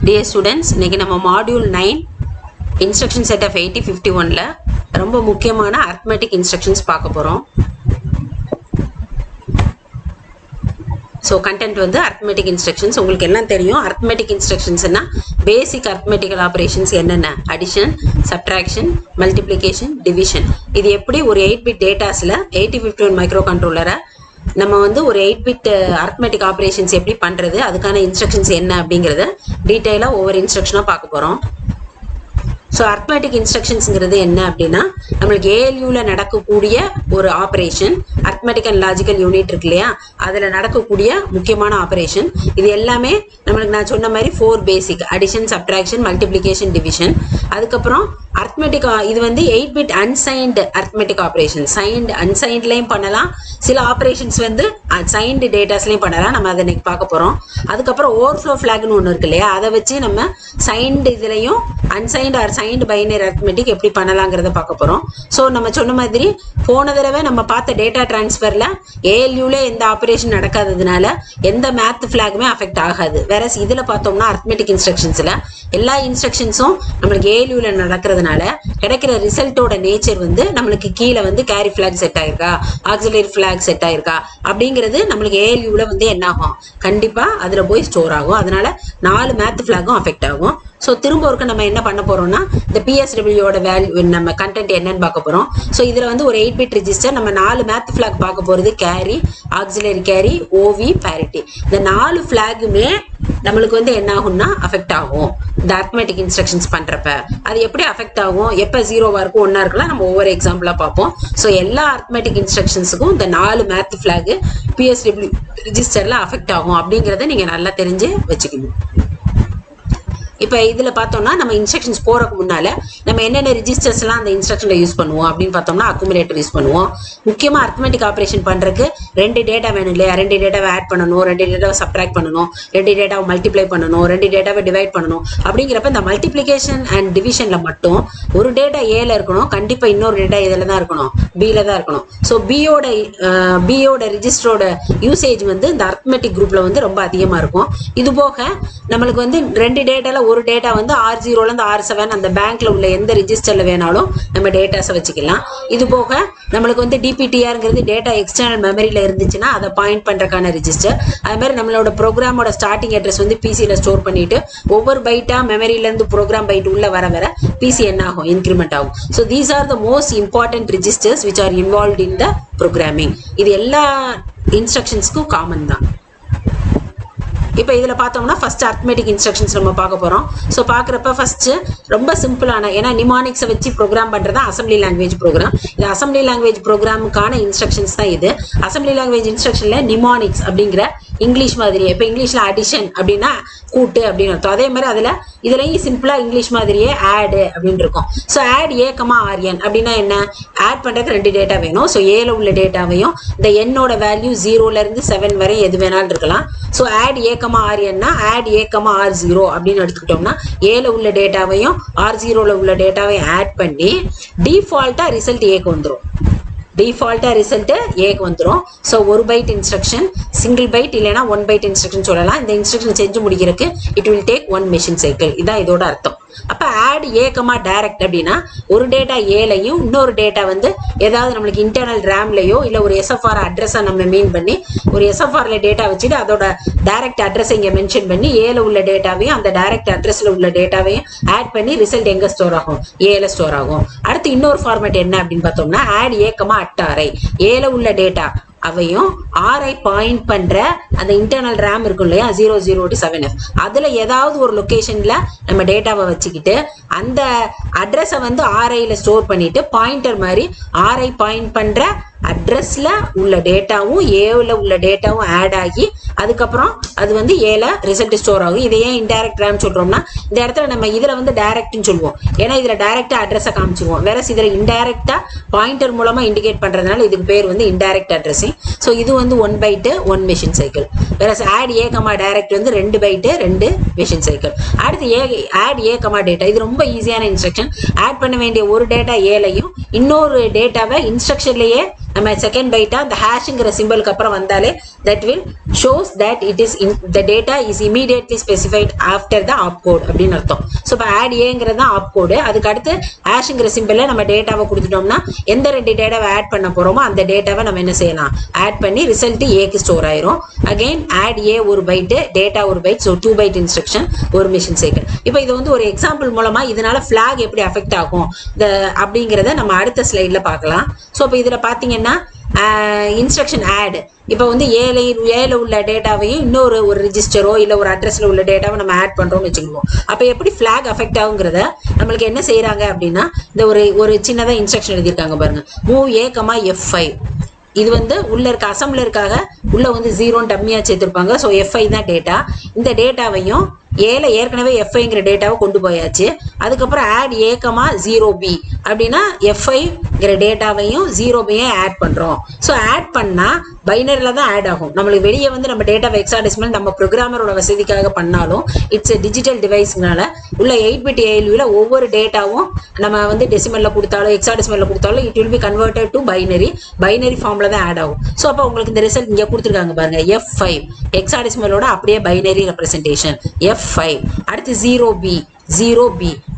Dear students, இன்னைக்கு நம்ம module 9 instruction set of 8051ல ரொம்ப முக்கியமான arithmetic இன்ஸ்ட்ரக்ஷன்ஸ் பார்க்க போறோம். ஸோ கண்டென்ட் வந்து arithmetic இன்ஸ்ட்ரக்ஷன்ஸ். உங்களுக்கு எல்லாம் தெரியும் arithmetic இன்ஸ்ட்ரக்ஷன்ஸ்னா பேசிக் arithmetical ஆப்ரேஷன்ஸ் என்னென்ன, அடிஷன், சப்ட்ராக்ஷன், மல்டிப்ளிகேஷன், டிவிஷன். இது எப்படி ஒரு 8-பிட் டேட்டாஸில் 8051 மைக்ரோ கண்ட்ரோலரை நம்ம வந்து ஒரு 8-பிட் arithmetic ஆப்ரேஷன்ஸ் எப்படி பண்ணுறது, அதுக்கான இன்ஸ்ட்ரக்ஷன்ஸ் என்ன அப்படிங்கிறத டீட்டெயிலாக ஒவ்வொரு இன்ஸ்ட்ரக்ஷனாக பார்க்க போகிறோம். ஸோ arithmetic இன்ஸ்ட்ரக்ஷன்ஸுங்கிறது என்ன அப்படின்னா, நம்மளுக்கு ஏஎல்யூவில் நடக்கக்கூடிய ஒரு operation, arithmetic and logical unit இருக்கு இல்லையா, அதில் நடக்கக்கூடிய முக்கியமான ஆப்ரேஷன். இது எல்லாமே நம்மளுக்கு நான் சொன்ன மாதிரி 4 பேசிக், அடிஷன், சப்ட்ராக்ஷன், மல்டிப்ளிகேஷன், டிவிஷன். அதுக்கப்புறம் arithmetic, இது வந்து 8-பிட் அன்சைன்டு arithmetic ஆப்ரேஷன். சைன்டு அன்சைன்ட்லையும் பண்ணலாம், சில ஆப்ரேஷன்ஸ் வந்து சைன்டு டேட்டாஸ்லையும் பண்ணலாம். நம்ம அதை இன்னைக்கு பார்க்க போகிறோம். அதுக்கப்புறம் ஓவர்ஃப்ளோ ஃபிளாக்னு ஒன்று இருக்கு இல்லையா, அதை வச்சு நம்ம சைன்டு இதுலையும் unsigned or signed binary arithmetic எப்படி பண்ணலாங்கிறத பார்க்க போகிறோம். ஸோ நம்ம சொன்ன மாதிரி போன தடவை நம்ம பார்த்த டேட்டா டிரான்ஸ்ஃபரில் ஏஎல்யூவில் எந்த ஆப்ரேஷன் நடக்காததுனால எந்த மேத் ஃபிளாகுமே அஃபெக்ட் ஆகாது. வேற இதில் பார்த்தோம்னா arithmetic இன்ஸ்ட்ரக்ஷன்ஸில் எல்லா இன்ஸ்ட்ரக்ஷன்ஸும் நம்மளுக்கு ஏஎல்யூவில் நடக்கிறதுனால கிடைக்கிற ரிசல்ட்டோட நேச்சர் வந்து நம்மளுக்கு கீழே வந்து கேரி ஃபிளாக் செட் ஆயிருக்கா, ஆக்சிலரி ஃபிளாக் செட் ஆயிருக்கா அப்படிங்கிறது நம்மளுக்கு ஏஎல்யூவில் வந்து என்ன ஆகும், கண்டிப்பாக அதில் போய் ஸ்டோர் ஆகும். அதனால 4 மேத் ஃபிளாகும் அஃபெக்ட் ஆகும். ஸோ திரும்ப ஒருக்க நம்ம என்ன பண்ண போறோம்னா, இந்த பிஎஸ்டபிள்யூட வேல்யூ நம்ம கண்டென்ட் என்னன்னு பார்க்க போறோம். ஸோ இதுல வந்து ஒரு 8-பிட் ரெஜிஸ்டர், நம்ம 4 மேத் ஃபிளாக் பார்க்க போறது, கேரி, ஆக்சிலரி கேரி, ஓவி, பேரிட்டி. இந்த 4 ஃபிளாகுமே நம்மளுக்கு வந்து என்ன ஆகும்னா அஃபெக்ட் ஆகும் இந்த arithmetic இன்ஸ்ட்ரக்ஷன்ஸ் பண்றப்ப. அது எப்படி அஃபெக்ட் ஆகும், எப்போ 0வா இருக்கும் 1ஆ இருக்கலாம், நம்ம ஒவ்வொரு எக்ஸாம்பிளா பார்ப்போம். ஸோ எல்லா arithmetic இன்ஸ்ட்ரக்ஷன்ஸுக்கும் இந்த 4 மேத் ஃபிளாக் பிஎஸ்டபிள்யூ ரெஜிஸ்டர்ல அஃபெக்ட் ஆகும் அப்படிங்கிறத நீங்க நல்லா தெரிஞ்சு வச்சுக்கணும். இப்போ இதில் பார்த்தோம்னா நம்ம இன்ஸ்ட்ரக்ஷன்ஸ் போகிறதுக்கு முன்னால் நம்ம என்னென்ன ரிஜிஸ்டர்ஸ்லாம் அந்த இன்ஸ்ட்ரக்ஷனில் யூஸ் பண்ணுவோம் அப்படின்னு பார்த்தோம்னா, அக்குமுலேட்டர் யூஸ் பண்ணுவோம். முக்கியமாக arithmetic ஆப்ரேஷன் பண்ணுறதுக்கு 2 டேட்டா வேணும் இல்லையா, 2 டேட்டாவை ஆட் பண்ணணும், 2 டேட்டாவை சப்ட்ராக்ட் பண்ணணும், 2 டேட்டாவை மல்டிப்ளை பண்ணணும், 2 டேட்டாவை டிவைட் பண்ணணும். அப்படிங்கிறப்ப இந்த மல்டிப்ளிகேஷன் அண்ட் டிவிஷனில் மட்டும் ஒரு டேட்டா ஏல இருக்கணும், கண்டிப்பாக இன்னொரு டேட்டா இதில் தான் இருக்கணும், பியில் தான் இருக்கணும். ஸோ பியோட ரிஜிஸ்டரோட யூசேஜ் வந்து இந்த arithmetic குரூப்பில் வந்து ரொம்ப அதிகமாக இருக்கும். இது போக நம்மளுக்கு வந்து 2 டேட்டாவில் ஒரு டேட்டா வந்து R0லேருந்து R7 அந்த பேங்க்ல உள்ள எந்த ரிஜிஸ்டர்ல வேணாலும் நம்ம டேட்டாஸை வச்சுக்கலாம். இது போக நம்மளுக்கு வந்து டிபிடிஆர்ங்கிறது டேட்டா எக்ஸ்டர்னல் மெமரியில இருந்துச்சுன்னா அதை பாயிண்ட் பண்றதுக்கான ரிஜிஸ்டர். அது மாதிரி நம்மளோட ப்ரோக்ராமோட ஸ்டார்டிங் அட்ரஸ் வந்து பிசியில ஸ்டோர் பண்ணிட்டு ஒவ்வொரு பைட்டா மெமரியில இருந்து ப்ரோக்ராம் பைட் உள்ள வர பிசி என்ன ஆகும், இன்க்ரிமெண்ட் ஆகும். So these are the most important registers which are involved in the programming. இது எல்லா இன்ஸ்ட்ரக்ஷன்ஸ்க்கும் காமன் தான். இப்போ இதில் பார்த்தோம்னா ஃபர்ஸ்ட் arithmetic இன்ஸ்ட்ரக்ஷன்ஸ் நம்ம பார்க்க போகிறோம். ஸோ பார்க்குறப்ப ஃபர்ஸ்ட் ரொம்ப சிம்பிளான, ஏன்னா நிமானிக்ஸை வச்சு ப்ரோக்ராம் பண்ணுறது அசம்பிளி லாங்குவேஜ் ப்ரோக்ராம். இது அசம்பிளி லாங்குவேஜ் ப்ரோக்ராமுக்கான இன்ஸ்ட்ரக்ஷன்ஸ் தான் இது. அசம்பிளி லாங்குவேஜ் இன்ஸ்ட்ரக்ஷனில் நிமானிக்ஸ் அப்படிங்கிற இங்கிலீஷ் மாதிரியே, இப்போ இங்கிலீஷில் அடிஷன் அப்படின்னா கூட்டு அப்படின்னு அர்த்தம். அதே மாதிரி இதுலையும் சிம்பிளாக இங்கிலீஷ் மாதிரியே ஆடு அப்படின்னு இருக்கும். ஸோ ஆட் A, RN அப்படின்னா என்ன, ஆட் பண்ணுறதுக்கு 2 டேட்டா வேணும். ஸோ ஏல உள்ள டேட்டாவையும் இந்த என்னோட வேல்யூ 0லேருந்து 7 வரை எது வேணாலும் இருக்கலாம். So add A, RN add A, R0 அப்படின்னு எடுத்துக்கிட்டோம்னா ஏல உள்ள டேட்டாவையும் R0ல உள்ள டேட்டாவையும் ஆட் பண்ணி டிஃபால்ட்டா ரிசல்ட் ஏக்கு வந்துடும். டிஃபால்ட்டா ரிசல்ட் ஏக்கு வந்துடும். So 1 byte instruction, single byte இல்லைன்னா 1 பைட் இன்ஸ்ட்ரக்ஷன் சொல்லலாம். இந்த இன்ஸ்ட்ரக்ஷன் செஞ்சு முடிக்கிறதுக்கு it will take 1 machine cycle. இதான் இதோட அர்த்தம். அப்போ ஆட் A, டைரக்ட் அப்படின்னா ஒரு டேட்டா ஏலையும் இன்னொரு டேட்டா வந்து ஏதாவது நம்மளுக்கு இன்டர்னல் ரேம்லையோ இல்லை ஒரு SFR அட்ரஸை நம்ம மீன் பண்ணி ஒரு SFRல டேட்டா வச்சுட்டு அதோட டைரக்ட் அட்ரஸை இங்கே மென்ஷன் பண்ணி ஏல உள்ள டேட்டாவையும் அந்த டைரக்ட் அட்ரஸ்ல உள்ள டேட்டாவையும் ஆட் பண்ணி ரிசல்ட் எங்கே ஸ்டோர் ஆகும், ஏல ஸ்டோர் ஆகும். அடுத்து இன்னொரு ஃபார்மேட் என்ன அப்படின்னு பார்த்தோம்னா ஆட் A, ஏல உள்ள டேட்டா அவையும் ஆரை பாயிண்ட் பண்ற அந்த இன்டர்னல் ரேம் இருக்கும் இல்லையா 00 to 7F, அதுல ஏதாவது ஒரு லொகேஷன்ல நம்ம டேட்டாவை வச்சுக்கிட்டு அந்த அட்ரஸை வந்து ஆர்ஐல ஸ்டோர் பண்ணிட்டு பாயிண்டர் மாதிரி ஆர்ஐ பாயிண்ட் பண்ற அட்ரஸ்ல உள்ள டேட்டாவும் ஏல உள்ள டேட்டாவும் ஆட் ஆகி அதுக்கப்புறம் அது வந்து ஏல ரிசல்ட் ஸ்டோர் ஆகும். இதை ஏன் இன்டைரக்ட் ரேம் சொல்றோம்னா, இந்த இடத்துல நம்ம இதுல வந்து டைரக்ட்னு சொல்லுவோம், ஏன்னா இதுல டைரக்டா அட்ரஸை காமிச்சுவோம். வேற இதுல இன்டைரக்டா பாயிண்டர் மூலமா இண்டிகேட் பண்றதுனால இதுக்கு பேர் வந்து இன்டைரக்ட் அட்ரஸிங். ஸோ இது வந்து 1 பைட்டு 1 மெஷின் சைக்கிள். வேற ஆட் A, டைரக்ட் வந்து 2 பைட்டு 2 மெஷின் சைக்கிள். அடுத்து ஆட் A, டேட்டா. இது ரொம்ப ஈஸியான இன்ஸ்ட்ரக்ஷன். ஆட் பண்ண வேண்டிய ஒரு டேட்டா ஏலையும் இன்னொரு டேட்டாவை இன்ஸ்ட்ரக்ஷன்லயே நம்ம செகண்ட் பைட்டா அந்த ஹேஷ்ங்கிற சிம்பிளுக்கு அப்புறம் வந்தாலே that will shows that it is the data is immediately specified after the opcode அப்படின்னு அர்த்தம். ஸோ இப்போ ஆட் ஏங்கிறது தான் ஆப்கோடு. அதுக்கு அடுத்து ஹேஷ்ங்கிற சிம்பிளை நம்ம டேட்டாவை கொடுத்துட்டோம்னா எந்த ரெண்டு டேட்டாவை ஆட் பண்ண போகிறோமோ அந்த டேட்டாவை நம்ம என்ன செய்யலாம், ஆட் பண்ணி ரிசல்ட் ஏக்கு ஸ்டோர் ஆயிரும். அகெயின் ஆட் ஏ ஒரு பைட்டு, டேட்டா ஒரு பைட், ஸோ 2 byte இன்ஸ்ட்ரக்ஷன் ஒரு மிஷின் சைக்கிள். இப்போ இது வந்து ஒரு எக்ஸாம்பிள் மூலமாக இதனால ஃபிளாக் எப்படி அஃபெக்ட் ஆகும் அப்படிங்கிறத நம்ம அடுத்த ஸ்லைடில் பார்க்கலாம். ஸோ இப்போ இதில் பார்த்தீங்கன்னா இன்ஸ்ட்ரக்ஷன் ஆட் இப்போ வந்து ஏல உள்ள டேட்டாவையும் இன்னொரு ஒரு ரிஜிஸ்டரோ இல்லை ஒரு அட்ரஸில் உள்ள டேட்டாவை நம்ம ஆட் பண்ணுறோம்னு வச்சுக்குவோம். அப்போ எப்படி ஃபிளாக் அஃபெக்ட் ஆகுங்கிறத நம்மளுக்கு என்ன செய்கிறாங்க அப்படின்னா இந்த ஒரு சின்னதாக இன்ஸ்ட்ரக்ஷன் எழுதியிருக்காங்க பாருங்க, மூவ் ஏ, F5. இது வந்து உள்ள இருக்க அசம்பிளருக்காக உள்ள வந்து 0 டம்மியா சேர்த்திருப்பாங்க. ஸோ F5 தான் டேட்டா. இந்த டேட்டாவையும் ஏல ஏற்கனவே F5ங்கிற டேட்டாவை கொண்டு போயாச்சு. அதுக்கப்புறம் ஆட் ஏ, 0B அப்படின்னா F5ங்கிற டேட்டாவையும் 0B ஆட் பண்றோம். ஸோ ஆட் பண்ணா பைனரியில் தான் ஆட் ஆகும். நம்மளுக்கு வெளியே வந்து நம்ம டேட்டாவை ஹெக்ஸாடெசிமல் நம்ம ப்ரோக்ராமரோட வசதிக்காக பண்ணாலும் இட்ஸ் டிஜிட்டல் டிவைஸ்னால உள்ள 8 bit ALUல ஒவ்வொரு டேட்டாவும் நம்ம வந்து டெசிமலில் கொடுத்தாலும் ஹெக்ஸாடெசிமலில் கொடுத்தாலும் it will be converted to binary ஃபார்ம்ல தான் ஆட் ஆகும். ஸோ அப்போ உங்களுக்கு இந்த ரிசல்ட் இங்கே கொடுத்துருக்காங்க பாருங்க, F5 ஹெக்ஸாடெசிமலோட அப்படியே பைனரி ரெப்ரசன்டேஷன் F5. அடுத்து 0B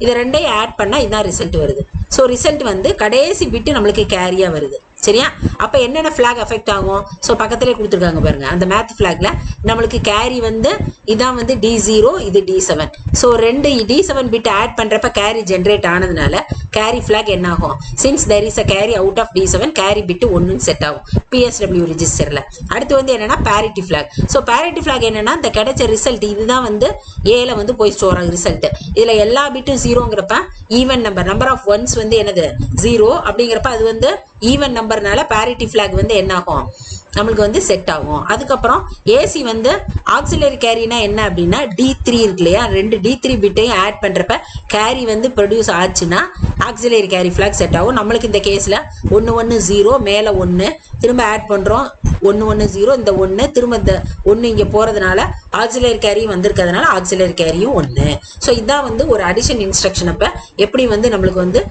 இது ரெண்டையும் ஆட் பண்ணா இதுதான் ரிசல்ட் வருது. ஸோ ரிசல்ட் வந்து கடைசி பிட்டு நம்மளுக்கு கேரியா வருது. சரியா? அப்ப என்னென்ன ஃபிளாக் அஃபெக்ட் ஆகும்? ஸோ பக்கத்திலே கொடுத்துருக்காங்க பாருங்க, அந்த மேத் ஃபிளாக்ல நம்மளுக்கு கேரி வந்து இதான் வந்து D0, இது D7. ஸோ ரெண்டு D7 பிட் ஆட் பண்றப்ப கேரி ஜென்ரேட் ஆனதுனால கேரி ஃபிளாக் என்ன ஆகும்? Since there is a carry out of D7, carry bit 1 set ஆகும் PSW ரிஜிஸ்டர்ல. அடுத்து வந்து என்னன்னா parity flag. So parity flag என்னன்னா இந்த கிடைச்ச ரிசல்ட் இதுதான் வந்து ஏல வந்து போய் ஸ்டோர் ஆகும் ரிசல்ட். இதுல எல்லா பிட்டும் 0ங்கிறப்ப ஈவன் நம்பர் ஆஃப் ஒன்ஸ் வந்து என்னது 0 அப்படிங்கிறப்ப அது வந்து ஈவன் நம்பர்னால பேரிட்டி ஃபிளாக் வந்து என்ன ஆகும், நம்மளுக்கு வந்து செட் ஆகும். அதுக்கப்புறம் ஏசி வந்து ஆக்சிலரி கேரினா என்ன அப்படின்னா D3 இருக்கு இல்லையா, ரெண்டு D3 பிட்டையும் ஆட் பண்றப்ப கேரி வந்து ப்ரொடியூஸ் ஆச்சுன்னா ஆக்சிலரி கேரி ஃபிளாக் செட் ஆகும். நம்மளுக்கு இந்த கேஸ்ல 110 மேல 1 திரும்ப ஆட் பண்றோம், 110 இந்த 1 திரும்ப இந்த 1 இங்க போறதுனால ஆக்சிலரி கேரியும் வந்திருக்கிறதுனால ஆக்சிலரி கேரியும் 1. ஸோ இதான் வந்து ஒரு அடிஷன் இன்ஸ்ட்ரக்ஷன். அப்ப எப்படி வந்து நம்மளுக்கு வந்து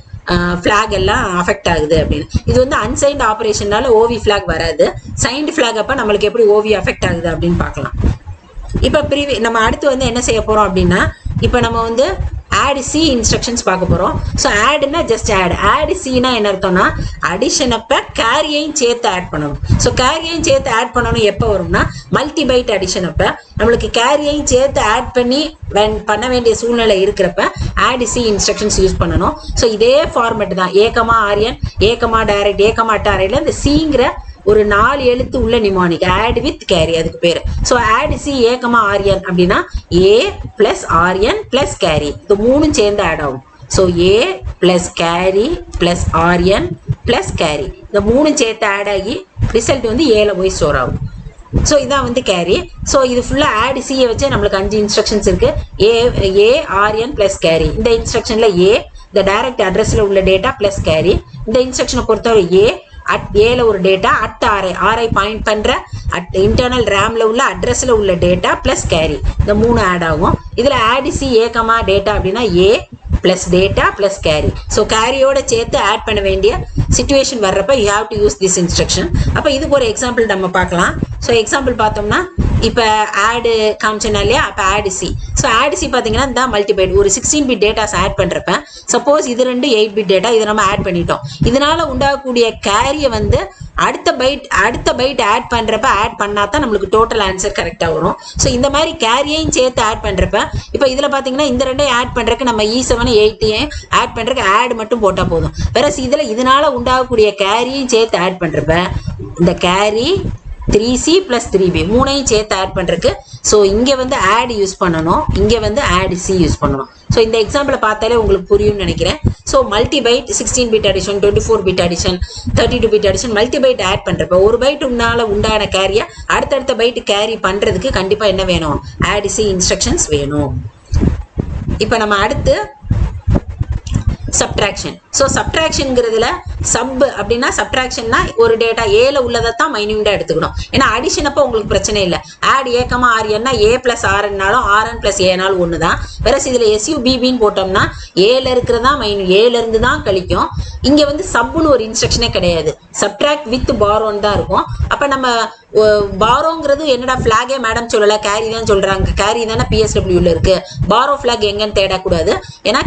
ஃபிளாக் எல்லாம் அஃபெக்ட் ஆகுது அப்படின்னு. இது வந்து அன்சைன்ட் ஆபரேஷனால ஓவி ஃபிளாக் வராது. சைன்டு ஃபிளாக் அப்ப நம்மளுக்கு எப்படி ஓவி அஃபெக்ட் ஆகுது அப்படின்னு பார்க்கலாம். இப்ப நம்ம அடுத்து வந்து என்ன செய்ய போறோம் அப்படின்னா, இப்ப நம்ம வந்து add C இன்ஸ்ட்ரக்ஷன்ஸ் பார்க்க போறோம். ஸோ ஆட்னா ஜஸ்ட் ஆட் சினா என்ன அர்த்தம்னா அடிஷன் அப்ப கேரியையும் சேர்த்து ஆட் பண்ணணும். ஸோ கேரியையும் சேர்த்து ஆட் பண்ணணும் எப்போ வரும்னா மல்டி பைட் அடிஷன் அப்ப நம்மளுக்கு கேரியையும் சேர்த்து ஆட் பண்ணி பண்ண வேண்டிய சூழ்நிலை இருக்கிறப்ப ஆட் C இன்ஸ்ட்ரக்ஷன்ஸ் யூஸ் பண்ணணும். ஸோ இதே ஃபார்மேட் தான் ARN, டைரக்ட், டைரக்ட்ல இந்த சிங்கிற ஒரு 4 எழுத்து உள்ள நிமானிக் ஆட் வித் கேரி அதுக்கு பேரு. ஸோ ஆட் C ARN அப்படின்னா A + RN + கேரி இது மூணும் சேர்ந்து ஆட் ஆகும். So A + carry + RN + carry இந்த மூணும் சேர்த்து ஆட் ஆகி ரிசல்ட் வந்து ஏல போய் ஸ்டோர் ஆகும். ஸோ இதான் வந்து கேரி. ஸோ இது ஃபுல்லா ஆட் சியை வச்சு நம்மளுக்கு 5 இன்ஸ்ட்ரக்ஷன்ஸ் இருக்கு. ARN + carry. இந்த இன்ஸ்ட்ரக்ஷன்ல A இந்த டைரக்ட் அட்ரஸ்ல உள்ள டேட்டா + கேரி. இந்த இன்ஸ்ட்ரக்ஷனை பொறுத்தவரை ஏல ஒரு டேட்டா ஆரை பாயிண்ட் பண்ற இன்டர்னல் ரேம்ல உள்ள அட்ரஸ்ல உள்ள டேட்டா + கேரி இந்த மூணு ஆட் ஆகும். இதுல ஆட் C டேட்டா அப்படின்னா A + டேட்டா + கேரி. ஸோ கேரியோட சேர்த்து ஆட் பண்ண வேண்டிய சிச்சுவேஷன் வர்றப்ப you have to use this instruction. அப்ப இதுக்கு ஒரு எக்ஸாம்பிள் நம்ம பார்க்கலாம். ஸோ எக்ஸாம்பிள் பார்த்தோம்னா இப்ப ஆட் காமிச்சனா இல்லையா, அப்ப add C. So add C பாத்தீங்கன்னா இந்த மல்டிபைட் ஒரு 16 பிட் டேட்டாஸ் ஆட் பண்றப்ப சப்போஸ் இது 8 பிட் டேட்டா இதை நம்ம ஆட் பண்ணிட்டோம். இதனால உண்டாகக்கூடிய கேரியை வந்து அடுத்த பைட் ஆட் பண்றப்ப ஆட் பண்ணாதான் நம்மளுக்கு டோட்டல் ஆன்சர் கரெக்டா வரும். ஸோ இந்த மாதிரி கேரியையும் சேர்த்து ஆட் பண்றப்ப இப்ப இதுல பாத்தீங்கன்னா இந்த ரெண்டையும் ஆட் பண்றதுக்கு நம்ம E7 8 ஆட் பண்றதுக்கு ஆட் மட்டும் போட்டா போதும். வேற இதனால உண்டாகக்கூடிய கேரியும் சேர்த்து ஆட் பண்றப்ப இந்த கேரி 3C + 3B மூணையும் சேர்த்து ஆட் பண்றதுக்கு ஸோ இங்க வந்து ஆட் யூஸ் பண்ணணும், இங்க வந்து ஆட் C யூஸ் பண்ணணும். ஸோ இந்த எக்ஸாம்பிளை பார்த்தாலே உங்களுக்கு புரியும்னு நினைக்கிறேன். So multi byte 16 bit addition, 24 bit addition, 32 bit addition multi byte add பண்றப்ப ஒரு பைட் உண்டான கேரியை அடுத்தடுத்த பைட் கேரி பண்றதுக்கு கண்டிப்பா என்ன வேணும், ஆட் C இன்ஸ்ட்ரக்ஷன்ஸ் வேணும். இப்ப நம்ம அடுத்து சப்ட்ராக்ஷன். ஸோ சப்ட்ராக்ஷன்ங்கிறதுல சப் அப்படின்னா சப்ட்ராக்ஷன்னா ஒரு டேட்டா ஏல உள்ளதை தான் மைன்யூட்டா எடுத்துக்கணும். ஏன்னா அடிஷன் அப்போ உங்களுக்கு பிரச்சனை இல்லை. ஆட் ஏ கமா ஆர்என்னா ஏ பிளஸ் ஆர்என்னாலும் ஆர்என் பிளஸ் ஏனாலும் ஒன்று தான். வேற இதுல எஸ்யூபிபின்னு போட்டோம்னா ஏல இருக்கிறதா மைன்யூ ஏல இருந்து தான் கழிக்கும். இங்க வந்து சப்னு ஒரு இன்ஸ்ட்ரக்ஷனே கிடையாது. சப்ட்ராக்ட் வித் பாரோன்னு தான் இருக்கும். அப்ப நம்ம பாரோங்கிறது என்னடா பிளாகே மேடம் சொல்லல, கேரி தான் சொல்றாங்க. கேரி தானே பிஎஸ்டபிள்யூல இருக்கு. பாரோ பிளாக் எங்கன்னு தேடக்கூடாது. ஏன்னா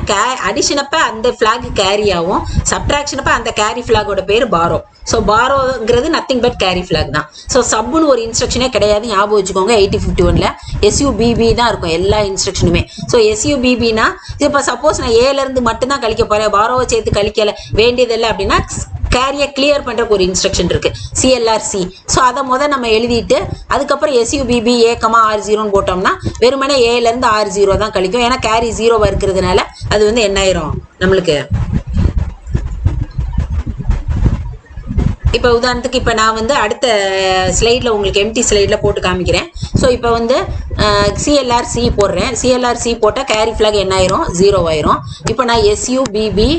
அடிஷன் அப்ப அந்த பிளாக் கேரி ஆகும், சப்ட்ராக்ஷன் அப்ப அந்த கேரி பிளாகோட பேர் பாரோ. ஸோ பாரோங்கிறது நத்திங் பட் கேரி பிளாக் தான். ஸோ சப்னு ஒரு இன்ஸ்ட்ரக்ஷனே கிடையாது, ஞாபகம் வச்சுக்கோங்க. 8051ல எஸ்யூபிபி தான் இருக்கும் எல்லா இன்ஸ்ட்ரக்ஷனுமே. ஸோ எஸ்யூபிபினா இப்போ சப்போஸ் நான் ஏல இருந்து மட்டும்தான் கழிக்க போறேன், பாரோவை சேர்த்து கழிக்கல வேண்டியதில்லை அப்படின்னா கேரியை கிளியர் பண்றதுக்கு ஒரு இன்ஸ்ட்ரக்ஷன் இருக்கு, சிஎல்ஆர்சி. ஸோ அதை நம்ம எழுதிட்டு அதுக்கப்புறம் எஸ்யூபிபி ஏ கமா R0 போட்டோம்னா வெறுமனே ஏல இருந்து R0 தான் கழிக்கும். ஏன்னா கேரி 0 இருக்கிறதுனால அது வந்து என்ன ஆயிரும் நம்மளுக்கு. இப்போ உதாரணத்துக்கு இப்போ நான் வந்து அடுத்த ஸ்லைடில் உங்களுக்கு எம்டி ஸ்லைடில் போட்டு காமிக்கிறேன். ஸோ இப்போ வந்து சிஎல்ஆர்சி போடுறேன். சிஎல்ஆர்சி போட்டால் கேரி ஃபிளாக் என்ன ஆயிரும், 0 ஆயிரும். இப்போ நான் எஸ்யூபிபி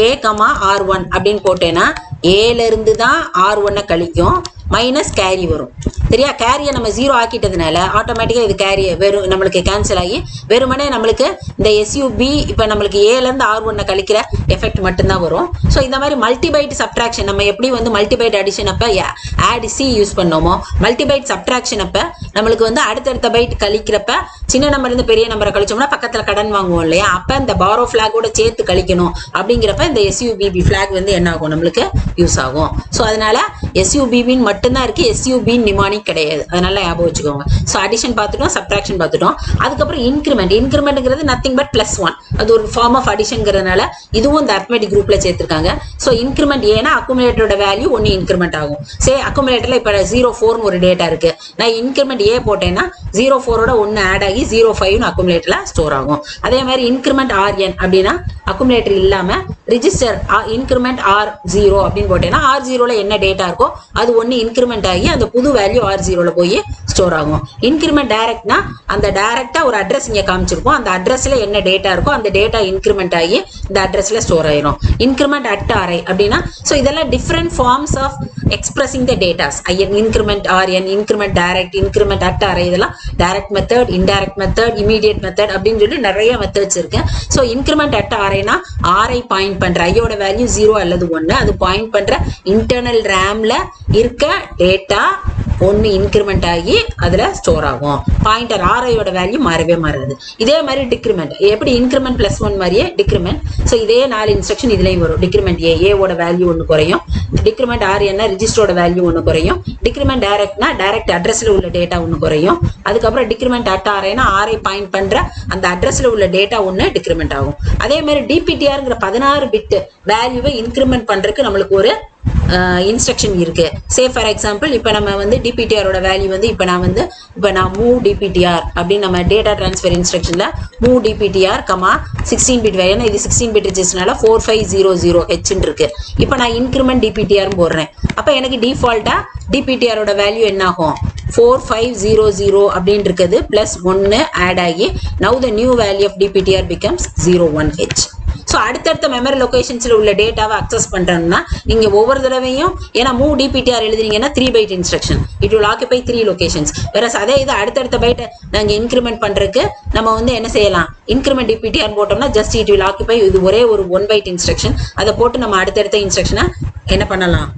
ஏ கமா R1 அப்படின்னு போட்டேன்னா ஏல இருந்து தான் R1 கழிக்கும், மைனஸ் கேரி வரும். சரியா? கேரியை நம்ம 0 ஆக்கிட்டதுனால ஆட்டோமேட்டிக்காக இது கேரி வெறும் நம்மளுக்கு கேன்சல் ஆகி வெறுமனே நம்மளுக்கு இந்த எஸ்யூபி இப்போ நம்மளுக்கு ஏல இருந்து R1 கழிக்கிற எஃபெக்ட் மட்டும்தான் வரும். ஸோ இந்த மாதிரி மல்டிபைட் சப்ட்ராக்ஷன் நம்ம எப்படி வந்து மல்டிபைட் அடிஷன் அப்போ ஆட் சி யூஸ் பண்ணோமோ, மல்டிபைட் சப்ட்ராக்ஷன் அப்போ நம்மளுக்கு வந்து அடுத்தடுத்த பைட் கழிக்கிறப்ப சின்ன நம்பர் இருந்து பெரிய நம்பரை கழிச்சோம்னா பக்கத்தில் கடன் வாங்குவோம் இல்லையா, அப்போ இந்த பாரோ ஃபிளாகோட சேர்த்து கழிக்கணும். அப்படிங்கிறப்ப இந்த எஸ்யூபிபி ஃபிளாக் வந்து என்ன ஆகும், நம்மளுக்கு யூஸ் ஆகும். ஸோ அதனால எஸ்யூபிபின்னு மட்டும்தான் இருக்கு, எஸ்யூபின் நிமானிக் கிடையாது. அதனால ஞாபகம் வச்சுக்கோங்க. ஸோ அடிஷன் பார்த்துட்டோம், சப்ட்ராக்ஷன் பார்த்துட்டோம். அதுக்கப்புறம் இன்க்ரிமெண்ட். இன்க்ரிமெண்ட்ங்கிறது nothing but +1. அது ஒரு ஃபார்ம் ஆஃப் அடிஷன்ங்கிறதுனால இதுவும் இந்த அரித்மெட்டிக் குரூப்ல சேர்த்திருக்காங்க. ஸோ இன்க்ரிமெண்ட் ஏன்னா அக்குமுலேட்டரோட வேல்யூ ஒன்று இன்க்ரிமெண்ட் ஆகும். சே அக்குமுலேட்டர்ல இப்போ 04ன்னு ஒரு டேட்டா இருக்கு, நான் இன்க்ரிமெண்ட் ஏ போட்டேன்னா 04ஓட 1 ஆட் ஆகி 05ன்னு அக்குமுலேட்டர்ல ஸ்டோர் ஆகும். அதே மாதிரி இன்க்ரிமெண்ட் RN அப்படின்னா அக்குமுலேட்டர் இல்லாம ரிஜிஸ்டர் இன்க்ரிமெண்ட் R0 அப்படின்னு போட்டேன்னா R0ல என்ன டேட்டா இருக்கோ அது ஒன்று இன்க்ரிமெண்ட் ஆகி அந்த புது வேல்யூ R0ல போய் ஸ்டோர் ஆகும். இன்க்ரிமெண்ட் டைரக்ட்னா அந்த டைரக்டா ஒரு அட்ரஸ் இங்க காமிச்சிருப்போம், அந்த அட்ரஸ்ல என்ன டேட்டா இருக்கோ அந்த டேட்டா இன்க்ரிமெண்ட் ஆகி இந்த அட்ரஸ்ல ஸ்டோர் ஆயிரும். இன்க்ரிமெண்ட் அட் அரே அப்படின்னா ஸோ இதெல்லாம் different forms of expressing the datas. Increment RN, increment direct, increment at array, இதெல்லாம் direct method, indirect method, immediate method அப்படின்னு சொல்லி நிறைய மெத்தட்ஸ் இருக்கு. ஸோ இன்க்ரிமெண்ட் அட் அரேனா ஆரை பாயிண்ட் பண்ற ஐயோட வேல்யூ 0 அல்லது 1, அது பாயிண்ட் பண்ற இன்டர்னல் ரேம்ல இருக்க டேட்டா ஒன்று இன்க்ரிமெண்ட் ஆகி அதுல ஸ்டோர் ஆகும். பாயிண்டர் ஆரையோட வேல்யூ மாறவே மாறாது. இதே மாதிரி டிக்ரிமெண்ட் எப்படி இன்க்ரிமெண்ட் +1 மாதிரியே டிக்ரிமெண்ட். ஸோ இதே 4 இன்ஸ்ட்ரக்ஷன் இதுலயும் வரும். டிக்ரிமெண்ட் ஏவோட வேல்யூ ஒன்று குறையும், டிக்ரிமெண்ட் RN ரிஜிஸ்டரோட வேல்யூ ஒன்று குறையும், டிக்ரிமெண்ட் டைரக்ட்னா டைரக்ட் அட்ரஸ்ல உள்ள டேட்டா ஒன்று குறையும். அதுக்கப்புறம் டிக்ரிமெண்ட் அட் அரேனா ஆரை பாயிண்ட் பண்ற அந்த அட்ரஸ்ல உள்ள டேட்டா ஒன்று டிக்ரிமெண்ட் ஆகும். அதே மாதிரி டிபிடிஆர்ங்கிற 16 பிட் வேல்யூவை இன்க்ரிமெண்ட் பண்றதுக்கு நம்மளுக்கு ஒரு இன்ஸ்ட்ரக்ஷன் இருக்கு. சே ஃபார் எக்ஸாம்பிள் இப்போ நம்ம வந்து டிபிடிஆரோட வேல்யூ வந்து இப்போ நான் மூவ் டிபிடிஆர் அப்படின்னு நம்ம டேட்டா டிரான்ஸ்ஃபர் இன்ஸ்ட்ரக்ஷன்ல move DPTR comma 16 bit value, இது 16 பிட் ரிஜிஸ்டர்னால 4500H இருக்கு. இப்போ நான் இன்க்ரிமெண்ட் டிபிடிஆர் போடுறேன். அப்போ எனக்கு டிஃபால்ட்டா டிபிடிஆரோட வேல்யூ என்ன ஆகும், 4500 அப்படின்னு இருக்குது +1 ஆட் ஆகி now the new value of DPTR becomes 01H. So அடுத்தடுத்த மெமரி லொகேஷன்ஸ்ல உள்ள டேட்டாவை அக்சஸ் பண்றோம்னா நீங்க ஒவ்வொரு தடவையும் ஏன்னா மூவ் டிபிடிஆர் எழுதுறீங்கன்னா 3 byte instruction, it will occupy 3 locations. வேற அதே இது அடுத்தடுத்த பைட்டை நாங்கள் இன்க்ரிமெண்ட் பண்றதுக்கு நம்ம வந்து என்ன செய்யலாம், இன்க்ரிமெண்ட் டிபிடிஆர் போட்டோம்னா ஜஸ்ட் இட் வில் ஆக்குபை இது ஒரே ஒரு 1 பைட் இன்ஸ்ட்ரக்ஷன். அதை போட்டு நம்ம அடுத்தடுத்த இன்ஸ்ட்ரக்ஷனை என்ன பண்ணலாம்,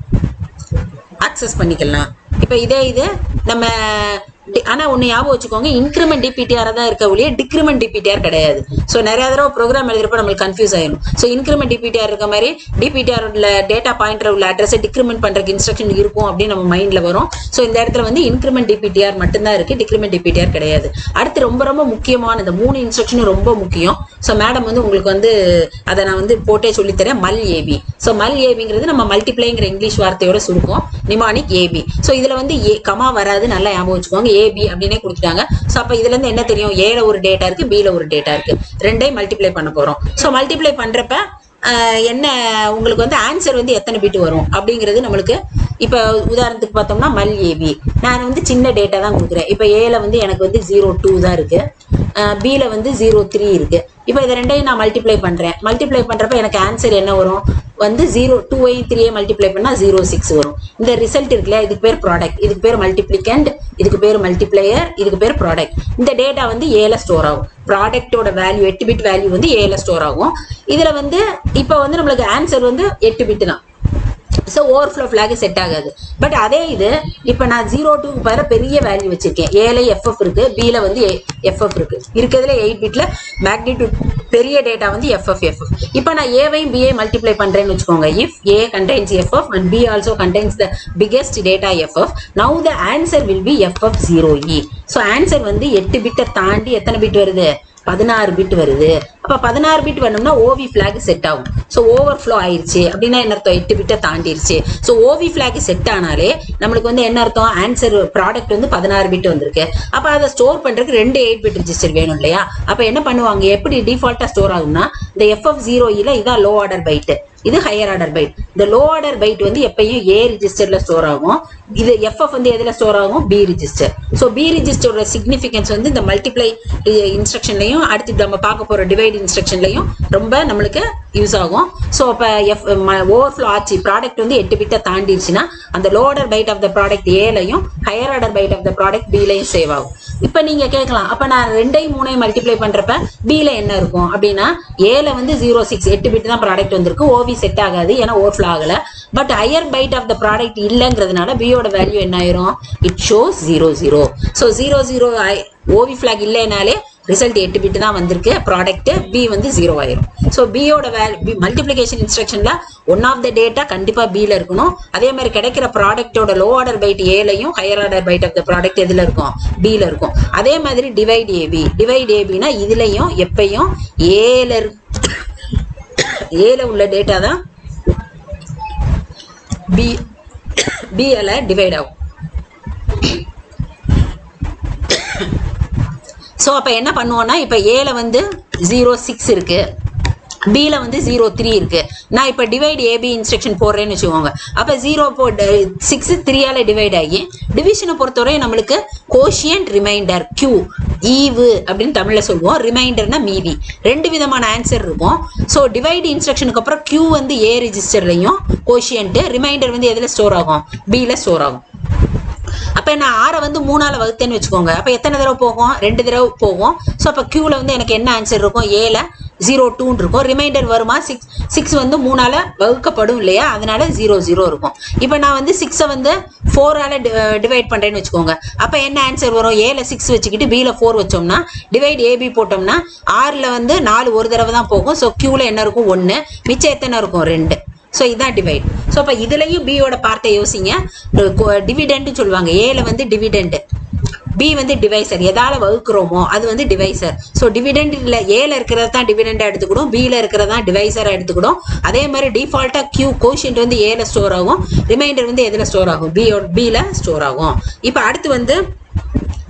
அக்சஸ் பண்ணிக்கலாம். இப்போ இதே இது நம்ம ஆனா ஒன்னு ஞாபகம் வச்சுக்கோங்க, இன்க்ரிமெண்ட் டிபிடிஆர் தான் இருக்க ஒழிய டிக்ரிமெண்ட் டிபிடிஆர் கிடையாது. ஸோ நிறைய தடவை ப்ரோக்ராம் எழுதுறப்ப நம்மளுக்கு கன்ஃபியூஸ் ஆயிடும். ஸோ இன்க்ரிமெண்ட் டிபிடிஆர் இருக்க மாதிரி டிபிடிஆர் டேட்டா பாயிண்டர் உள்ள அட்ரஸை டிக்ரிமெண்ட் பண்றதுக்கு இன்ஸ்ட்ரக்ஷன் இருக்கும் அப்படின்னு நம்ம மைண்ட்ல வரும். ஸோ இந்த இடத்துல வந்து இன்க்ரிமெண்ட் டிபிடிஆர் மட்டும்தான் இருக்கு, டிக்ரிமெண்ட் டிபிடிஆர் கிடையாது. அடுத்து ரொம்ப ரொம்ப முக்கியமான இந்த 3 இன்ஸ்ட்ரக்ஷனும் ரொம்ப முக்கியம். ஸோ மேடம் வந்து உங்களுக்கு வந்து அதை நான் வந்து போட்டே சொல்லித்தரேன், மல் ஏபி. ஸோ மல் ஏபிங்கிறது நம்ம மல்டிப்ளைங்கிற இங்கிலீஷ் வார்த்தையோட சுருக்கம், நிமானிக் ஏபி. ஸோ இதுல வந்து கமா வராது, நல்லா ஞாபகம் வச்சுக்கோங்க, ஏபி அப்படின்னே கொடுத்துட்டாங்க. ஸோ அப்ப இதுல இருந்து என்ன தெரியும், ஏல ஒரு டேட்டா இருக்கு, பில ஒரு டேட்டா இருக்கு, ரெண்டையும் மல்டிப்ளை பண்ண போறோம். ஸோ மல்டிப்ளை பண்றப்ப என்ன உங்களுக்கு வந்து ஆன்சர் வந்து எத்தனை பிட் வரும் அப்படிங்கிறது நம்மளுக்கு இப்போ உதாரணத்துக்கு பார்த்தோம்னா மல் ஏபி நான் வந்து சின்ன டேட்டா தான் கொடுக்குறேன். இப்போ ஏல வந்து எனக்கு வந்து 0.2 தான் இருக்கு, பியில் வந்து 0.3 இருக்கு. இப்போ இதை ரெண்டையும் நான் மல்டிப்ளை பண்ணுறேன். மல்டிப்ளை பண்ணுறப்ப எனக்கு ஆன்சர் என்ன வரும் வந்து 0.2 3 மல்டிப்ளை பண்ணால் 0.6 வரும். இந்த ரிசல்ட் இருக்குல்ல, இதுக்கு பேர் ப்ராடக்ட், இதுக்கு பேர் மல்டிப்ளிகண்ட், இதுக்கு பேர் மல்டிப்ளையர், இதுக்கு பேர் ப்ராடக்ட். இந்த டேட்டா வந்து ஏல ஸ்டோர் ஆகும். ப்ராடக்டோட வேல்யூ 8 பிட் வேல்யூ வந்து ஏல ஸ்டோர் ஆகும். இதில் வந்து இப்போ வந்து நம்மளுக்கு ஆன்சர் வந்து 8 பிட் தான். ஸோ ஓவர்ஃப்ளோ ஃபிளாக் செட் ஆகாது. பட் அதே இது இப்போ நான் 0.2க்கு பதிலாக பெரிய வேல்யூ வச்சிருக்கேன். ஏல எஃப்எஃப் இருக்கு, பியில் வந்து எஃப்எஃப் இருக்கு. இருக்கிறதுல 8 பிட்ல மேக்னிடியூட் பெரிய டேட்டா வந்து எஃப்எஃப். இப்போ நான் ஏவையும் பிஐ மல்டிப்ளை பண்றேன்னு வச்சுக்கோங்க. If A contains FF and B also contains the biggest data FF, now the answer will be FF 0E. ஸோ ஆன்சர் வந்து 8 பிட்டை தாண்டி எத்தனை பிட் வருது, 16 பிட் வருது. அப்ப 16 பிட் வேணும்னா ஓவி பிளாக் செட் ஆகும். ஸோ ஓவர்ஃப்ளோ ஆயிடுச்சு அப்படின்னா என்ன அர்த்தம், 8 பிட்டை தாண்டிடுச்சு. ஸோ ஓவி பிளாக் செட் ஆனாலே நம்மளுக்கு வந்து என்ன அர்த்தம், ஆன்சர் ப்ராடக்ட் வந்து 16 பிட் வந்திருக்கு. அப்ப அதை ஸ்டோர் பண்றதுக்கு 2 8 பிட் ரெஜிஸ்டர் வேணும் இல்லையா. அப்ப என்ன பண்ணுவாங்க, எப்படி டிஃபால்ட்டா ஸ்டோர் ஆகும்னா இந்த FF0E இதான் லோ ஆர்டர் பைட், இது ஹையர் ஆர்டர் பைட். இந்த லோ ஆர்டர் பைட் வந்து எப்பயும் ஏ ரிஜிஸ்டர்ல ஸ்டோர் ஆகும். இது எஃப்எஃப் வந்து எதுல ஸ்டோர் ஆகும், பி ரிஜிஸ்டர். ஸோ பி ரிஜிஸ்டரோட சிக்னிஃபிகன்ஸ் வந்து இந்த மல்டிப்ளை இன்ஸ்ட்ரக்ஷன்லையும் அடுத்து நம்ம பார்க்க போற டிவைட் இன்ஸ்ட்ரக்ஷன்லையும் ரொம்ப நம்மளுக்கு யூஸ் ஆகும். ஸோ இப்போ ஓவர்ஃப்ளோ ஆச்சு, ப்ராடக்ட் வந்து 8 பிட்டை தாண்டிடுச்சுன்னா அந்த low order byte of the product ஏலையும் higher order byte of the product பிலையும் சேவ் ஆகும். இப்போ நீங்க கேட்கலாம், அப்ப நான் 2ஐயும் 3ஐயும் மல்டிப்ளை பண்றப்ப பில என்ன இருக்கும் அப்படின்னா, ஏல வந்து 0.6 8 பிட் தான் ப்ராடக்ட் வந்திருக்கு, ஓவி செட் ஆகாது ஏன்னா ஓவர்ஃப்ளோ ஆகல. But higher byte of the product இல்லைங்கிறதுனால பியோட வேல்யூ என்ன ஆயிரும், it shows 0.0. So 0.0 OV flag இல்லைனாலே ரிசல்ட் 8 பிட் தான் வந்திருக்கு, ப்ராடக்ட் பி வந்து 0 ஆயிரும். ஸோ பியோட மல்டிப்ளிகேஷன் இன்ஸ்ட்ரக்ஷன்ல ஒன் ஆஃப் த டேட்டா கண்டிப்பா பில இருக்கணும். அதே மாதிரி கிடைக்கிற ப்ராடக்டோட லோ ஆர்டர் பைட் ஏலையும் higher order byte of the product எதுல இருக்கும், பில இருக்கும். அதே மாதிரி டிவைட் ஏபினா இதுலயும் எப்பயும் ஏல உள்ள டேட்டா தான் பில டிவைட் ஆகும். ஸோ அப்போ என்ன பண்ணுவோம்னா, இப்போ ஏல வந்து 0.6 இருக்கு, பியில் வந்து 0.3 இருக்கு. நான் இப்போ டிவைட் ஏபி இன்ஸ்ட்ரக்ஷன் போடுறேன்னு வச்சுக்கோங்க. அப்போ 0.6 3ஆல டிவைட் ஆகி டிவிஷனை பொறுத்தவரை நம்மளுக்கு கோஷியன்ட் ரிமைண்டர் Q ஈவு அப்படின்னு தமிழில் சொல்லுவோம், ரிமைண்டர்னா மீதி. 2 விதமான ஆன்சர் இருக்கும். ஸோ டிவைட் இன்ஸ்ட்ரக்ஷனுக்கு அப்புறம் Q வந்து ஏ ரிஜிஸ்டர்லையும் கோஷியன்ட், ரிமைண்டர் வந்து எதில் ஸ்டோர் ஆகும், பியில் ஸ்டோர் ஆகும். அப்ப நான் 6 வந்து 3ஆல வகுத்தேன்னு வச்சுக்கோங்க. அப்ப எத்தனை தடவை போகும், 2 தடவை போகும். ஸோ அப்ப Qல வந்து எனக்கு என்ன ஆன்சர் இருக்கும், ஏல 0.2 இருக்கும். ரிமைண்டர் வருமா, 6 வந்து 3ஆல வகுக்கப்படும் இல்லையா, அதனால 0.0 இருக்கும். இப்போ நான் வந்து 6 வந்து 4ஆல டிவைட் பண்றேன்னு வச்சுக்கோங்க. அப்ப என்ன ஆன்சர் வரும், ஏல 6 வச்சுக்கிட்டு பில 4 வச்சோம்னா டிவைட் ஏபி போட்டோம்னா 6ல வந்து 4 ஒரு தடவை தான் போகும். ஸோ Qல என்ன இருக்கும், 1, மிச்சம் எத்தனை இருக்கும், 2. ஸோ இதான் டிவைட். ஸோ அப்போ இதுலையும் பியோட பார்ட்டை யோசிங்க. டிவிடெண்ட் சொல்லுவாங்க, ஏல வந்து டிவிடெண்ட், பி வந்து டிவைசர், எதால வகுக்கிறோமோ அது வந்து டிவைசர். ஸோ டிவிடெண்ட் இல்லை, ஏல இருக்கிறது தான் டிவிடெண்டா எடுத்துக்கிடும், பியில் இருக்கிறதா டிவைசரா எடுத்துக்கிடும். அதே மாதிரி டிஃபால்ட்டா Q கோஷியன்ட் வந்து ஏல ஸ்டோர் ஆகும், ரிமைண்டர் வந்து எதில் ஸ்டோர் ஆகும், பியில் ஸ்டோர் ஆகும். இப்போ அடுத்து வந்து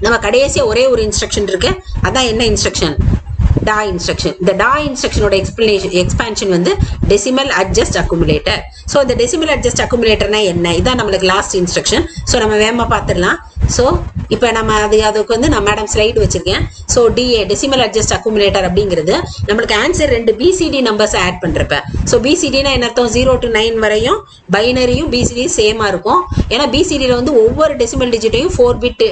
நம்ம கடைசியாக ஒரே ஒரு இன்ஸ்ட்ரக்ஷன் இருக்கு, அதான் என்ன இன்ஸ்ட்ரக்ஷன், டா இன்ஸ்ட்ரக்ஷன். இந்த டா இன்ஸ்ட்ரக்ஷனோட எக்ஸ்பான்ஷன் வந்து டெசிமல் அட்ஜஸ்ட் அக்குமுலேட்டர். ஸோ இந்த டெசிமல் அட்ஜஸ்ட் அக்குமுலேட்டர்னா என்ன, இதான் நம்மளுக்கு லாஸ்ட் இன்ஸ்ட்ரக்ஷன். ஸோ நம்ம வேகமாக பார்த்துடலாம். ஸோ இப்போ நம்ம அதுக்கு வந்து நான் மேடம் ஸ்லைடு வச்சிருக்கேன். So DA decimal adjust accumulator அப்படிங்கிறது நம்மளுக்கு ஆன்சர் 2 BCD நம்பர்ஸ் ஆட் பண்றப்ப. ஸோ BCDனா என்ன அர்த்தம், 0 to 9 வரையும் பைனரியும் BCDயும் சேமா இருக்கும். ஏன்னா BCDல வந்து ஒவ்வொரு டெசிமல் டிஜிட்டையும் 4 பிட்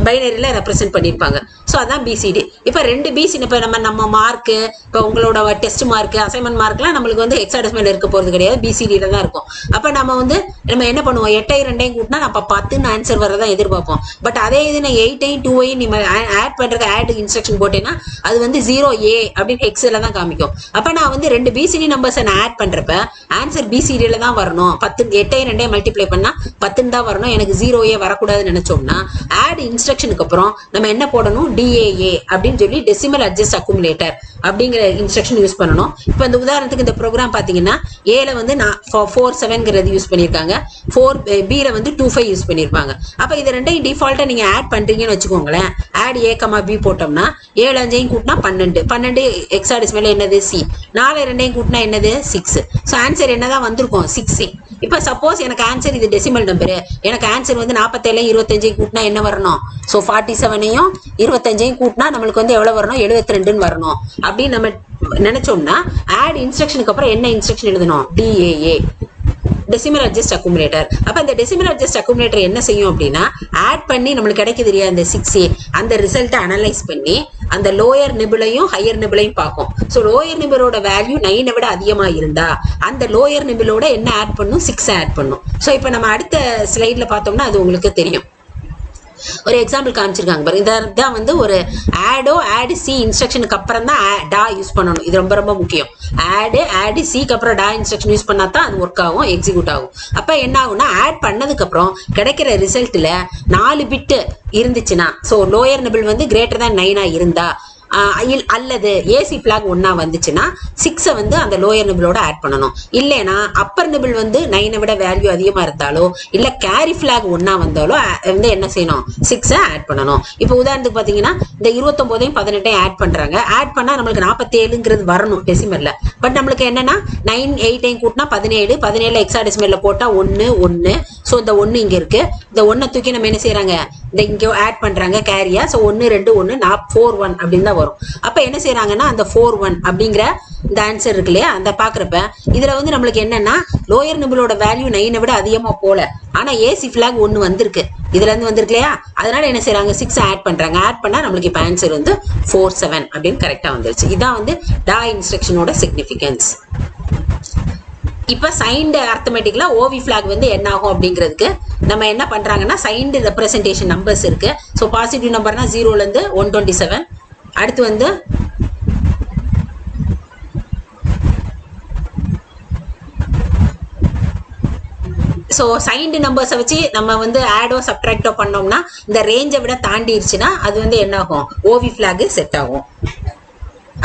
பைனரியில ரெப்ரசென்ட் பண்ணியிருப்பாங்க. ஸோ அதான் பிசிடி. இப்போ 2 பிசிடி, இப்போ நம்ம மார்க்கு, இப்போ உங்களோட டெஸ்ட் மார்க், அசைன்மெண்ட் மார்க்லாம் நம்மளுக்கு வந்து ஹெக்ஸாடெசிமல் இருக்க போகிறது கிடையாது, பிசிடியில தான் இருக்கும். அப்போ நம்ம என்ன பண்ணுவோம், 8ஐயும் 2ஐயும் கூட்டினா நம்ம 10ன்னு ஆன்சர் வரதான் எதிர்பார்ப்போம். பட் அதே இது நான் 8ஐயும் 2ஐயும் நீங்க ஆட் பண்றது ஆட் இன்ஸ்ட்ரக்ஷன் போட்டேன்னா அது வந்து 0A அப்படின்னு ஹெக்ஸில் தான் காமிக்கும். அப்போ நான் வந்து 2 பிசிடி நம்பர்ஸை நான் ஆட் பண்றப்ப ஆன்சர் பிசிடியில தான் வரணும். 8ஐயும் 2ஐயும் மல்டிப்ளை பண்ணா 10 தான் வரணும், எனக்கு 0A வரக்கூடாதுன்னு நினைச்சோம்னா ஆட் இன்ஸ்ட்ரக்ஷனுக்கு அப்புறம் நம்ம என்ன போடணும், DAA அப்படின்னு சொல்லி டெசிமல் அட்ஜஸ்ட் அக்குமுலேட்டர் அப்படிங்கிற இன்ஸ்ட்ரக்ஷன் யூஸ் பண்ணணும். இப்போ இந்த உதாரணத்துக்கு இந்த ப்ரோக்ராம் பார்த்தீங்கன்னா ஏல வந்து 47ங்கிறது யூஸ் பண்ணியிருக்காங்க, 4Bல வந்து 25 யூஸ் பண்ணியிருப்பாங்க. அப்போ இது 2ஐயும் டிஃபால்ட்டா நீங்க ஆட் பண்றீங்கன்னு வச்சுக்கோங்களேன். ஆட் A, B போட்டோம்னா 7 5ஐயும் கூட்டினா 12 ஹெக்ஸாடெசிமல் என்னது C, 4 2ஐயும் கூட்டினா என்னது 6. ஸோ ஆன்சர் என்னதான் வந்திருக்கும் 6. இப்போ சப்போஸ் எனக்கு ஆன்சர் இது டெசிமல் நம்பரு, எனக்கு ஆன்சர் வந்து 47 25 கூட்டினா என்ன வரணும்? ஸோ 47ஐயும் 25ஐயும் கூட்டினா நம்மளுக்கு வந்து எவ்வளவு வரணும்? 72ன்னு வரணும். அப்படின்னு நம்ம நினைச்சோம்னா ஆட் இன்ஸ்ட்ரக்ஷனுக்கு அப்புறம் என்ன இன்ஸ்ட்ரக்ஷன் எழுதணும்? DAA, decimal adjust accumulator. அப்ப இந்த டெசிமல் அட்ஜஸ்ட் அக்குமுலேட்டர் என்ன செய்யும் அப்படின்னா ஆட் பண்ணி நம்மளுக்கு கிடைக்குது இல்லையா அந்த 6A, அந்த ரிசல்ட்டை அனலைஸ் பண்ணி அந்த லோயர் நிபிளையும் ஹையர் நிபிளையும் பார்க்கும். ஸோ லோயர் நிபிளோட வேல்யூ 9 விட அதிகமா இருந்தா அந்த லோயர் நிபிளோட என்ன ஆட் பண்ணும்? 6 ஆட் பண்ணும். ஸோ இப்போ நம்ம அடுத்த ஸ்லைட்ல பார்த்தோம்னா அது உங்களுக்கு தெரியும். ஒரு எக்ஸாம்பிள் காமிச்சிருக்காங்க பாருங்க. இதான் வந்து ஒரு ஆட் சி இன்ஸ்ட்ரக்ஷனுக்கு அப்புறம் தான் டா யூஸ் பண்ணணும். இது ரொம்ப ரொம்ப முக்கியம். ஆட் சிக்கு அப்புறம் டா இன்ஸ்ட்ரக்ஷன் யூஸ் பண்ணா தான் அது ஒர்க் ஆகும், எக்ஸிக்யூட் ஆகும். அப்ப என்ன ஆகும்னா ஆட் பண்ணதுக்கு அப்புறம் கிடைக்கிற ரிசல்ட்ல 4 பிட் இருந்துச்சுன்னா, ஸோ லோயர் நிபிள் வந்து கிரேட்டர் தான் 9 இருந்தா அல்லது ஏசி பிளாக் 1 வந்துச்சுன்னா 6 வந்து அந்த லோயர் நிபிளோட ஆட் பண்ணணும். இல்லைன்னா அப்பர் நிபிள் வந்து 9 விட வேல்யூ அதிகமா இருந்தாலோ இல்ல கேரி பிளாக் 1 வந்தாலோ வந்து என்ன செய்யணும்? 6 ஆட் பண்ணணும். இப்போ உதாரணத்துக்கு பாத்தீங்கன்னா இந்த 29ஐயும் 18ஐயும் ஆட் பண்றாங்க. ஆட் பண்ணா நம்மளுக்கு 47ங்கிறது வரணும் டெசிமல்ல. பட் நம்மளுக்கு என்னன்னா 9 8ஐயும் கூட்டினா 17, 17 ஹெக்ஸாடெசிமல்ல போட்டா 1 1. ஸோ இந்த 1 இங்க இருக்கு. இந்த 1 தூக்கி நம்ம என்ன செய்யறாங்க? இந்த இங்க ஆட் பண்றாங்க கேரியா. ஸோ 1 2 1 4 1 அப்படின்னு தான் வரும். அப்ப என்ன செய்யறாங்கன்னா அந்த 4 1 அப்படிங்கிற இந்த ஆன்சர் இருக்கு இல்லையா, அந்த பாக்குறப்ப இதுல வந்து நம்மளுக்கு என்னன்னா லோயர் நிபிளோட வேல்யூ 9 விட அதிகமா போல, ஆனா ஏசி பிளாக் 1 வந்திருக்கு, இதுல இருந்து வந்திருக்கு இல்லையா. அதனால என்ன செய்யறாங்க? 6 ஆட் பண்றாங்க. ஆட் பண்ணா நம்மளுக்கு இப்ப ஆன்சர் வந்து 4 7 அப்படின்னு கரெக்டா வந்துருச்சு. இதான் வந்து டா இன்ஸ்ட்ரக்ஷனோட சிக்னிபிகன்ஸ். இப்ப சைன்டு அர்த்தமெட்டிக்ல ஓவி பிளாக் வந்து என்ன ஆகும் அப்படிங்கிறதுக்கு நம்ம என்ன பண்றாங்கன்னா சைன்டு ரெப்ரசன்டேஷன் நம்பர்ஸ் இருக்கு. ஸோ பாசிட்டிவ் நம்பர்னா 0ல இருந்து 127. அடுத்து வந்து ஸோ சைன்டு நம்பர்ஸை வச்சு நம்ம வந்து ஆடோ சப்ட்ராக்டோ பண்ணோம்னா இந்த ரேஞ்சை விட தாண்டிடுச்சுன்னா அது வந்து என்ன ஆகும்? ஓவி பிளாக் செட் ஆகும்.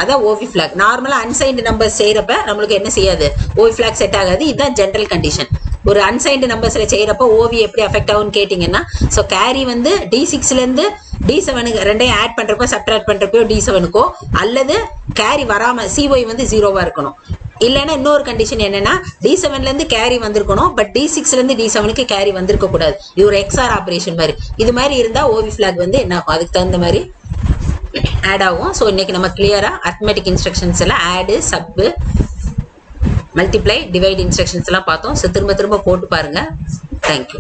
அதான் ஓவி பிளாக். நார்மலா அன்சைன்டு நம்பர் செய்யறப்ப நம்மளுக்கு என்ன செய்யாது? ஓவி பிளாக் செட் ஆகாது. இதுதான் ஜெனரல் கண்டிஷன். ஒரு அன்சைன்டு நம்பர்ஸ்ல செய்யறப்ப ஓவி எப்படி அஃபெக்ட் ஆகும்னு கேட்டீங்கன்னா, ஸோ கேரி வந்து D6ல இருந்து D7க்கு ரெண்டையும் ஆட் பண்றப்போ சப்ட்ராக்ட் பண்றப்போ D7க்கோ அல்லது கேரி வராம CY வந்து 0வா இருக்கணும். இல்லைன்னா இன்னொரு கண்டிஷன் என்னன்னா D7ல இருந்து கேரி வந்திருக்கணும், பட் D6ல இருந்து D7க்கு கேரி வந்திருக்க கூடாது. இது ஒரு XOR ஆபரேஷன் மாதிரி. இது மாதிரி இருந்தா ஓவி பிளாக் வந்து என்ன ஆகும்? அதுக்கு தகுந்த மாதிரி ஆட் ஆகும். ஸோ இன்னைக்கு நம்ம கிளியரா அரித்மெட்டிக் இன்ஸ்ட்ரக்ஷன்ஸ் எல்லாம் add, sub, multiply, divide instructions எல்லாம் பார்த்தோம். ஸோ திரும்ப திரும்ப போட்டு பாருங்க. தேங்க்யூ.